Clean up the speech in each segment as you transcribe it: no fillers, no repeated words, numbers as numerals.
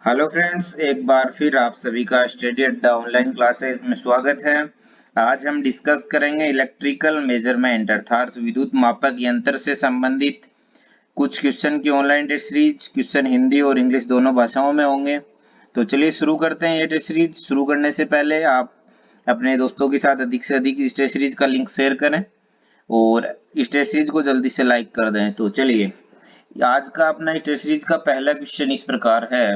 Hello friends, एक बार फिर आप सभी का स्टडी अड्डा ऑनलाइन क्लासेस में स्वागत है। आज हम डिस्कस करेंगे इलेक्ट्रिकल मेजरमेंट अर्थात विद्युत मापक यंत्र से संबंधित कुछ क्वेश्चन की online test series. Question Hindi और इंग्लिश दोनों भाषाओं में होंगे। तो चलिए शुरू करते हैं ये टेस्ट सीरीज। शुरू करने से पहले आप अपने दोस्तों के साथ अधिक से अधिक इस टेस्ट सीरीज का लिंक शेयर करें और इस टेस्ट सीरीज को जल्दी से लाइक कर दें। तो चलिए, आज का अपना इस टेस्ट सीरीज का पहला क्वेश्चन इस प्रकार है।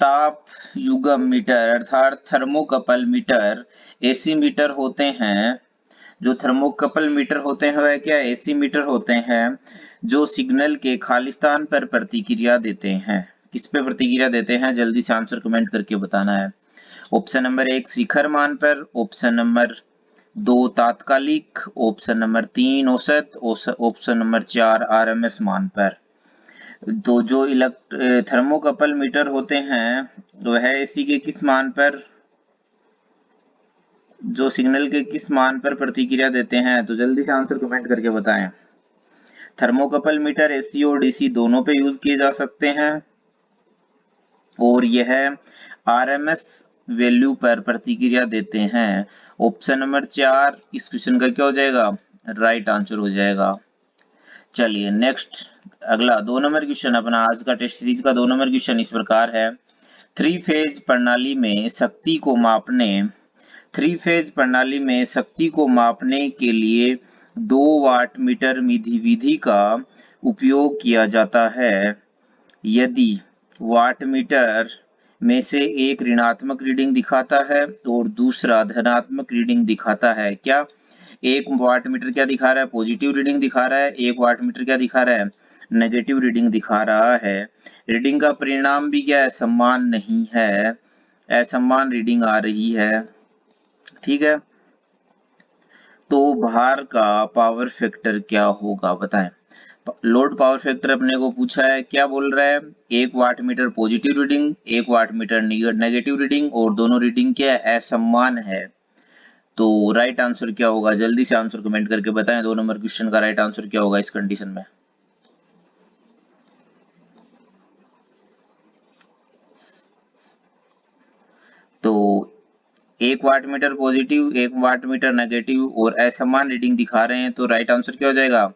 ताप युग्म मीटर अर्थात थर्मोकपल मीटर एसी मीटर होते हैं। जो थर्मोकपल मीटर होते हैं वह क्या एसी मीटर होते हैं, जो सिग्नल के खालिस्तान पर प्रतिक्रिया देते हैं। किस पे प्रतिक्रिया देते हैं, जल्दी से आंसर कमेंट करके बताना है। ऑप्शन नंबर 1 शिखर मान पर, ऑप्शन नंबर 2 तात्कालिक, ऑप्शन नंबर 3 औसत, ऑप्शन नंबर 4 आरएमएस मान पर। तो जो थर्मोकपल मीटर होते हैं वह एसी के किस मान पर, जो सिग्नल के किस मान पर प्रतिक्रिया देते हैं, तो जल्दी से आंसर कमेंट करके बताएं। थर्मोकपल मीटर एसी और डीसी दोनों पे यूज किए जा सकते हैं और यह आरएमएस वैल्यू पर प्रतिक्रिया देते हैं। ऑप्शन नंबर 4 इस क्वेश्चन का क्या हो जाएगा, राइट आंसर हो जाएगा। चलिए नेक्स्ट, अगला 2 नंबर क्वेश्चन अपना आज का टेस्ट सीरीज का 2 नंबर क्वेश्चन इस प्रकार है। थ्री फेज प्रणाली में शक्ति को मापने के लिए 2 वाट मीटर विधि का उपयोग किया जाता है। यदि वाट मीटर में से एक ऋणात्मक रीडिंग दिखाता है और दूसरा धनात्मक रीडिंग दिखाता है, क्या एक वाट मीटर क्या दिखा रहा है, पॉजिटिव रीडिंग दिखा रहा है, एक वाट मीटर क्या दिखा रहा है, नेगेटिव रीडिंग दिखा रहा है। रीडिंग का परिणाम भी क्या है, समान नहीं है, असमान रीडिंग आ रही है। ठीक है, तो भार का पावर फैक्टर क्या होगा बताएं। लोड पावर फैक्टर अपने को पूछा है, क्या बोल रहा है, एक वाट मीटर पॉजिटिव रीडिंग, एक वाट मीटर नेगेटिव रीडिंग और दोनों रीडिंग क्या है, असमान है। तो राइट आंसर क्या होगा, जल्दी से आंसर कमेंट करके बताएं। 2 नंबर क्वेश्चन का राइट आंसर क्या होगा इस कंडीशन में। तो एक वाट मीटर पॉजिटिव, एक वाट मीटर नेगेटिव और असमान रीडिंग दिखा रहे हैं, तो राइट आंसर क्या हो जाएगा,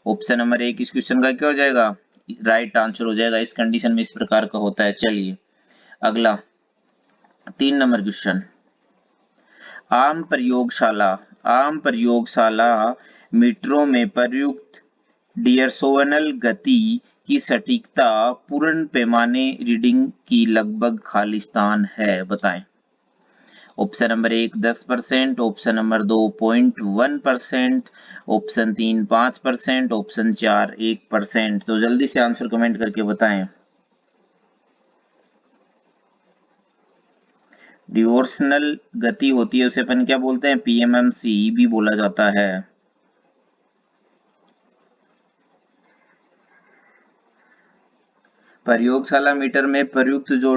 ऑप्शन नंबर 1 इस क्वेश्चन का क्या हो जाएगा, राइट आंसर हो जाएगा। इस कंडीशन में इस प्रकार का होता है। चलिए अगला 3 नंबर क्वेश्चन। आम प्रयोगशाला मीटरों में प्रयुक्त डियर्सोनल गति की सटीकता पूर्ण पैमाने रीडिंग की लगभग खालिस्तान है, बताएं। Option number 1 10%, option number 2 0.1%, option 3 5%, option 4 1%। तो जल्दी से आंसर कमेंट करके बताएं। डिवोर्शनल गति होती है उसे अपन क्या बोलते हैं, पीएमएमसी भी बोला जाता है। प्रयोगशाला मीटर में प्रयुक्त जो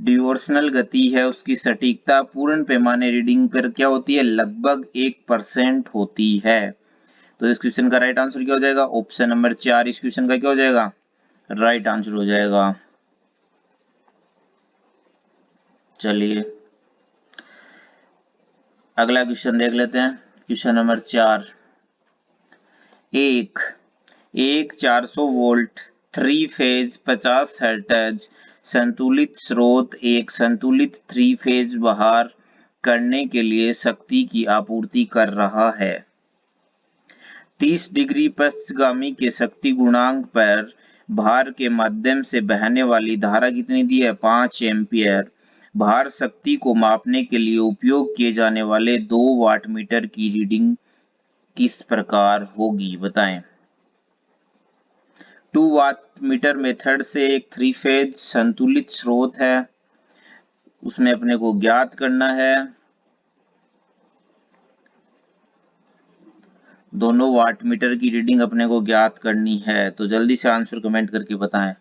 डिवोर्शनल गति है उसकी सटीकता पूर्ण पैमाने रीडिंग पर क्या होती है, लगभग 1% होती है। तो इस क्वेश्चन का राइट आंसर क्या हो जाएगा, ऑप्शन नंबर 4 इस क्वेश्चन का क्या हो जाएगा, राइट आंसर हो जाएगा। चलिए अगला क्वेश्चन देख लेते हैं। क्वेश्चन नंबर 4, एक 400 वोल्ट 3 फेज 50 हर्ट्ज संतुलित स्रोत एक संतुलित 3 फेज भार करने के लिए शक्ति की आपूर्ति कर रहा है। 30 डिग्री पश्चगामी के शक्ति गुणांक पर भार के माध्यम से बहने वाली धारा कितनी दी है, 5 एम्पियर। भार शक्ति को मापने के लिए उपयोग किए जाने वाले 2 वाट मीटर की रीडिंग किस प्रकार होगी, बताएं। 2 वाट मीटर मेथड से एक 3 फेज संतुलित स्रोत है, उसमें अपने को ज्ञात करना है दोनों वाट मीटर की रीडिंग अपने को ज्ञात करनी है। तो जल्दी से आंसर कमेंट करके बताएं।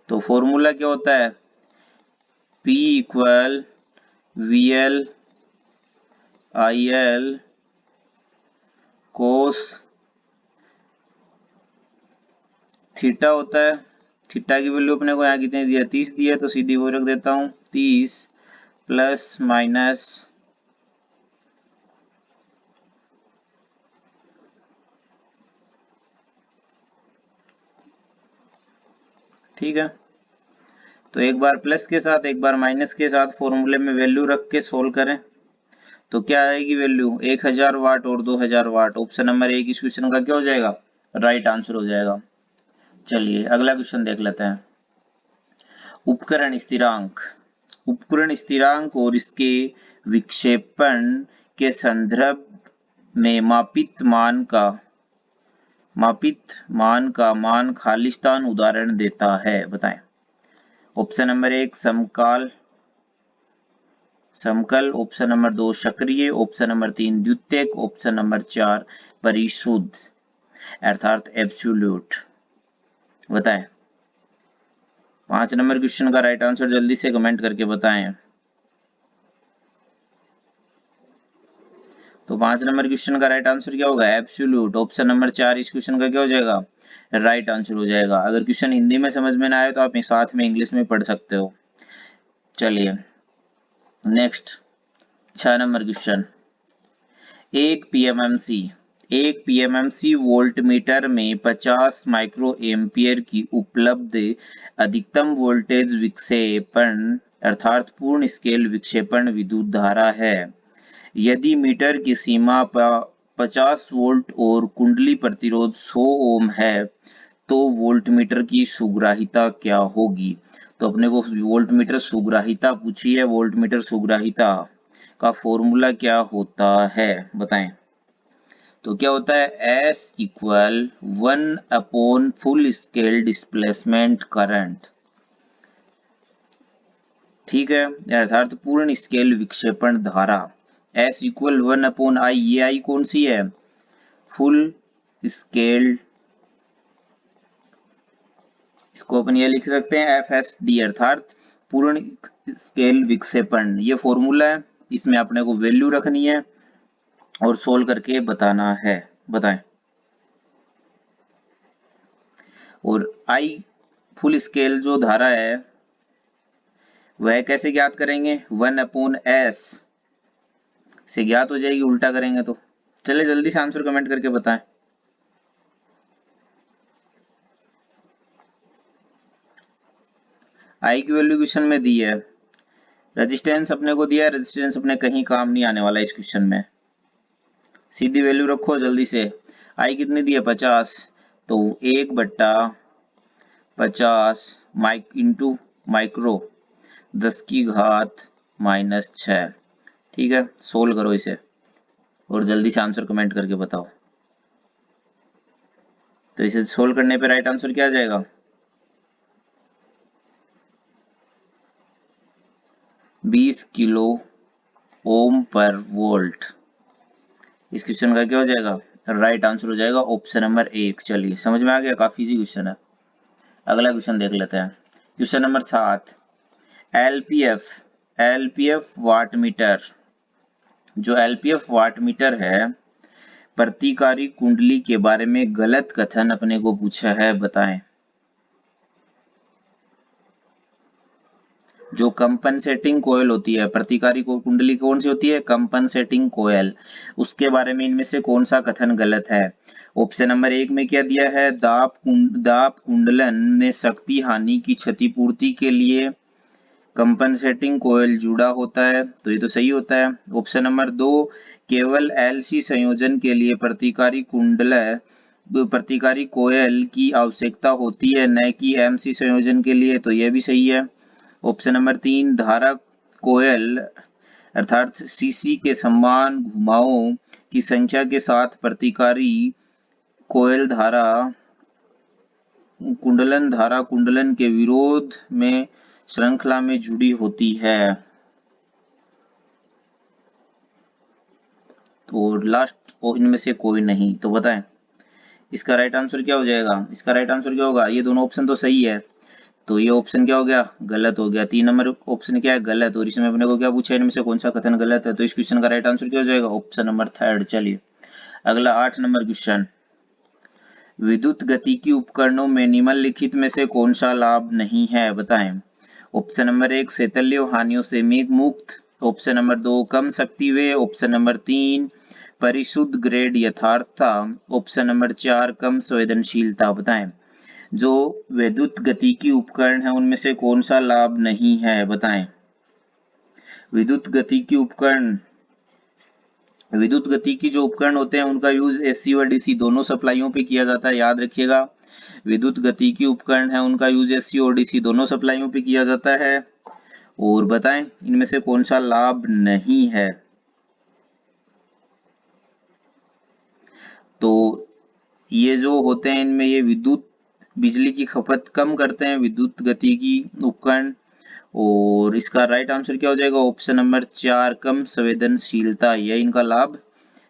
तो फॉर्मूला क्या होता है, P equal VL IL cos theta होता है। थीटा की वैल्यू अपने को यहाँ कितनी दिया, 30 दिया, तो सीधी वो रख देता हूँ, 30 प्लस माइनस ठीक है। तो एक बार प्लस के साथ एक बार माइनस के साथ फॉर्मूले में वैल्यू रख के सोल्व करें तो क्या आएगी वैल्यू, 1000 वाट और 2000 वाट। ऑप्शन नंबर एक इस क्वेश्चन का क्या हो जाएगा, राइट आंसर हो जाएगा। चलिए अगला क्वेश्चन देख लेते हैं। उपकरण स्थिरांक, उपकरण स्थिरांक और इसके विक्षेपण के संदर्भ में मापित मान खालिस्तान उदाहरण देता है, बताएं। ऑप्शन नंबर एक समकल, ऑप्शन नंबर दो सक्रिय, ऑप्शन नंबर तीन द्वितीयक, ऑप्शन नंबर चार परिशुद्ध अर्थात एब्सोल्यूट। बताएं 5 नंबर क्वेश्चन का राइट आंसर जल्दी से कमेंट करके बताएं। तो 5 नंबर क्वेश्चन का राइट आंसर क्या होगा, एब्सोल्यूट। ऑप्शन नंबर 4 इस क्वेश्चन का क्या हो जाएगा, राइट आंसर हो जाएगा। अगर क्वेश्चन हिंदी में समझ में ना आए तो आप साथ में इंग्लिश में पढ़ सकते हो। चलिए नेक्स्ट 6 नंबर क्वेश्चन। एक पीएमएमसी वोल्ट मीटर में 50 माइक्रो एम्पियर की उपलब्ध अधिकतम वोल्टेज विक्षेपण अर्थात पूर्ण स्केल विक्षेपण विद्युत धारा है। यदि मीटर की सीमा पर 50 वोल्ट और कुंडली प्रतिरोध 100 ओम है तो वोल्ट मीटर की सुग्राहिता क्या होगी। तो अपने को वोल्ट मीटर सुग्राहिता पूछी है, वोल्ट मीटर सुग्राहिता का फॉर्मूला क्या होता है, बताएं। तो क्या होता है, S equal 1 upon full scale displacement current, ठीक है, अर्थात पूर्ण स्केल विक्षेपण धारा। S इक्वल 1 अपॉन आई, ये आई कौन सी है, फुल स्केल, इसको अपन ये लिख सकते हैं FSD अर्थात पूर्ण स्केल विक्षेपण। ये फॉर्मूला है, इसमें अपने को वैल्यू रखनी है और सोल्व करके बताना है, बताएं। और I फुल स्केल जो धारा है वह कैसे ज्ञात करेंगे, 1 अपॉन एस से ज्ञात हो जाएगी, उल्टा करेंगे तो। चलिए जल्दी से आंसर कमेंट करके बताएं। आई की वैल्यू क्वेश्चन में दी है, रेजिस्टेंस अपने को दिया है, रेजिस्टेंस अपने कहीं काम नहीं आने वाला इस क्वेश्चन में, सीधी वैल्यू रखो जल्दी से। आई कितनी दी है, 50, तो 1/50 इंटू माइक्रो 10 की घात -6, ठीक है। सोल्व करो इसे और जल्दी से आंसर कमेंट करके बताओ। तो इसे सोल्व करने पे राइट आंसर क्या आ जाएगा, 20 किलो ओम पर वोल्ट। इस क्वेश्चन का क्या हो जाएगा, राइट आंसर हो जाएगा ऑप्शन नंबर 1। चलिए समझ में आ गया, काफी इजी क्वेश्चन है। अगला क्वेश्चन देख लेते हैं, question number 7। LPF watt meter, जो एलपीएफ वाट मीटर है प्रतिकारी कुंडली के बारे में गलत कथन अपने को पूछा है, बताएं। जो कंपनसेटिंग कोयल होती है, प्रतिकारी को कुंडली कौन सी होती है, कंपनसेटिंग कोयल, उसके बारे में इनमें से कौन सा कथन गलत है। ऑप्शन नंबर 1 में क्या दिया है, दाब कुंडलन में शक्ति हानि की क्षतिपूर्ति के लिए कंपनसेटिंग कोयल जुड़ा होता है, तो ये तो सही होता है। ऑप्शन नंबर 2, केवल एलसी संयोजन के लिए प्रतिकारी कोयल की आवश्यकता होती है, न कि एमसी संयोजन के लिए, तो यह भी सही है। ऑप्शन नंबर 3, धारा कोयल अर्थात सीसी के समान घुमावों की संख्या के साथ प्रतिकारी कोयल धारा कुंडलन के विरोध में श्रृंखला में जुड़ी होती है। तो लास्ट इनमें से कोई नहीं, तो बताएं इसका राइट आंसर क्या हो जाएगा। इसका राइट आंसर क्या होगा, ये दोनों ऑप्शन तो सही है, तो ये ऑप्शन क्या हो गया, गलत हो गया। 3 नंबर ऑप्शन क्या है, गलत। और इसमें अपने को क्या पूछा है, इनमें से कौन सा कथन गलत है, तो इस क्वेश्चन का राइट आंसर क्या हो जाएगा, ऑप्शन नंबर 3। चलिए अगला 8 नंबर क्वेश्चन, विद्युत गतिकी उपकरणों में निम्नलिखित में से कौन सा लाभ नहीं है, बताएं। ऑप्शन नंबर 1 शैथिल्य हानियों से मेघ मुक्त, ऑप्शन नंबर 2 कम शक्ति वे, ऑप्शन नंबर 3 परिशुद्ध ग्रेड यथार्थता, ऑप्शन नंबर 4 कम संवेदनशीलता। बताएं जो विद्युत गतिकी उपकरण है उनमें से कौन सा लाभ नहीं है, बताएं। विद्युत गतिकी उपकरण, विद्युत गतिकी जो उपकरण होते हैं उनका यूज एसी और डीसी दोनों सप्लाइयों पे किया जाता है, याद रखिएगा। विद्युत गतिकी उपकरण है उनका यूज एसी और डीसी दोनों सप्लाइयों पे किया जाता है। और बताएं इनमें से कौन सा लाभ नहीं है। तो ये जो होते हैं इनमें ये विद्युत बिजली की खपत कम करते हैं, विद्युत गतिकी उपकरण। और इसका राइट आंसर क्या हो जाएगा, ऑप्शन नंबर 4 कम संवेदनशीलता, यह इनका लाभ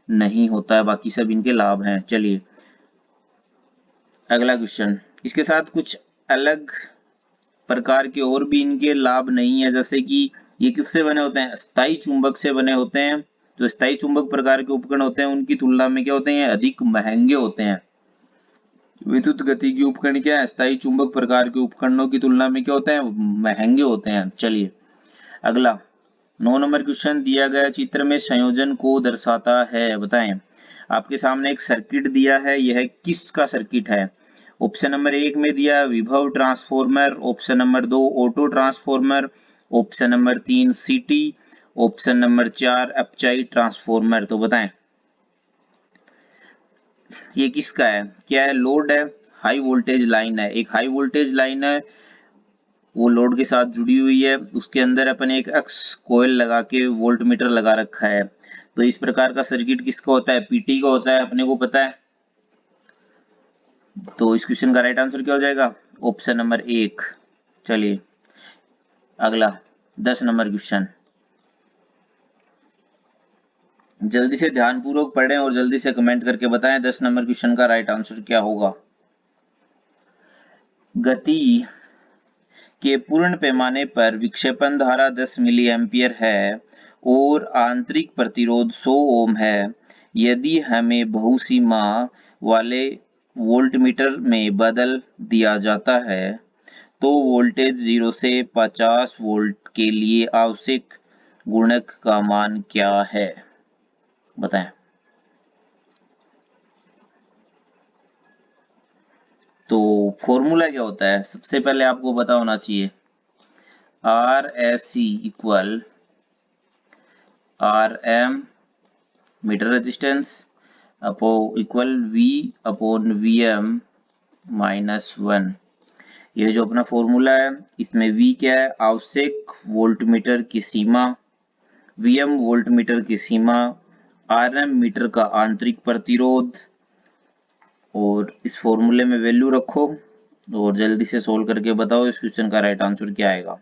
नहीं होता है, बाकी सब इनके लाभ हैं। चलिए अगला क्वेश्चन, इसके साथ कुछ अलग प्रकार के और भी इनके लाभ नहीं है, जैसे कि ये किससे बने होते हैं, स्थायी चुंबक से बने होते हैं। जो स्थायी चुंबक प्रकार के उपकरण होते हैं उनकी तुलना में क्या होते हैं, अधिक महंगे होते हैं। विद्युत गतिकी उपकरण क्या है, स्थायी चुंबक प्रकार के उपकरणों की तुलना में क्या होते हैं, महंगे होते हैं। चलिए अगला 9 नंबर क्वेश्चन, दिया गया चित्र में संयोजन को दर्शाता है, बताएं। आपके सामने एक सर्किट दिया है, यह किसका सर्किट है। ऑप्शन नंबर 1 में दिया विभव transformer, option number 2 auto transformer, option number 3 सीटी, ऑप्शन नंबर 4 अपचाई ट्रांसफॉर्मर। तो बताएं ये किसका है, क्या है, लोड है, हाई वोल्टेज लाइन है। एक हाई वोल्टेज लाइन है वो लोड के साथ जुड़ी हुई है, उसके अंदर अपन एक एक्स कोयल लगा के वोल्ट मीटर लगा रखा है। तो इस प्रकार का सर्किट किसका होता है, पीटी का होता है, अपने को पता है। तो इस क्वेश्चन का राइट आंसर क्या हो जाएगा, ऑप्शन नंबर 1। चलिए अगला 10 नंबर क्वेश्चन, जल्दी से ध्यानपूर्वक पढ़ें और जल्दी से कमेंट करके बताएं 10 नंबर क्वेश्चन का राइट आंसर क्या होगा। गति के पूर्ण पैमाने पर विक्षेपण धारा 10 मिली एम्पियर है और आंतरिक प्रतिरोध 100 ओम है। यदि हमें बहुसीमा वाले वोल्टमीटर में बदल दिया जाता है तो वोल्टेज 0 से 50 वोल्ट के लिए आवश्यक गुणक का मान क्या है, बताएं। तो फॉर्मूला क्या होता है, सबसे पहले आपको पता होना चाहिए, R S C equal R M meter resistance upon equal V upon V M minus 1। ये जो अपना फॉर्मूला है इसमें वी क्या है, आवश्यक वोल्टमीटर की सीमा, वी एम वोल्टमीटर की सीमा, आर एम मीटर का आंतरिक प्रतिरोध। और इस फॉर्मूले में वैल्यू रखो और जल्दी से सोल्व करके बताओ इस क्वेश्चन का राइट आंसर क्या आएगा।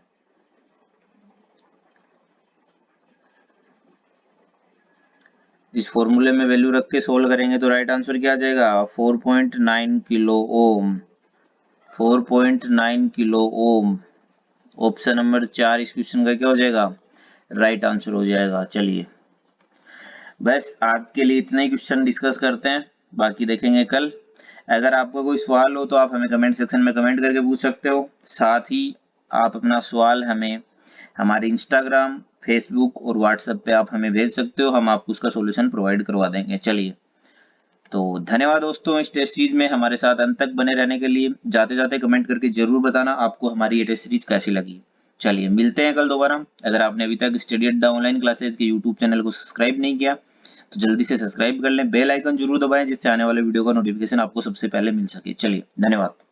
इस फॉर्मूले में वैल्यू रख के सोल्व करेंगे तो राइट आंसर क्या आ जाएगा, 4.9 kilo ohm, 4.9 kilo ohm. Option number 4 इस क्वेश्चन का क्या हो जाएगा, राइट आंसर हो जाएगा। चलिए बस आज के लिए इतना ही क्वेश्चन डिस्कस करते हैं, बाकी देखेंगे कल। अगर आपका कोई सवाल हो तो आप हमें कमेंट सेक्शन में कमेंट करके पूछ सकते हो। साथ ही आप अपना सवाल हमें हमारे इंस्टाग्राम, फेसबुक और व्हाट्सएप पे आप हमें भेज सकते हो, हम आपको उसका सॉल्यूशन प्रोवाइड करवा देंगे। चलिए तो धन्यवाद दोस्तों, इस टेस्ट सीरीज में हमारे साथ अंत तक बने रहने के लिए। जाते जाते कमेंट करके जरूर बताना आपको हमारी ये टेस्ट सीरीज कैसी लगी। चलिए मिलते हैं कल दोबारा। अगर आपने अभी तक स्टडी अड्डा ऑनलाइन क्लासेज के यूट्यूब चैनल को सब्सक्राइब नहीं किया तो जल्दी से सब्सक्राइब कर लें, बेल आइकन जरूर दबाएं जिससे आने वाले वीडियो का नोटिफिकेशन आपको सबसे पहले मिल सके। चलिए धन्यवाद।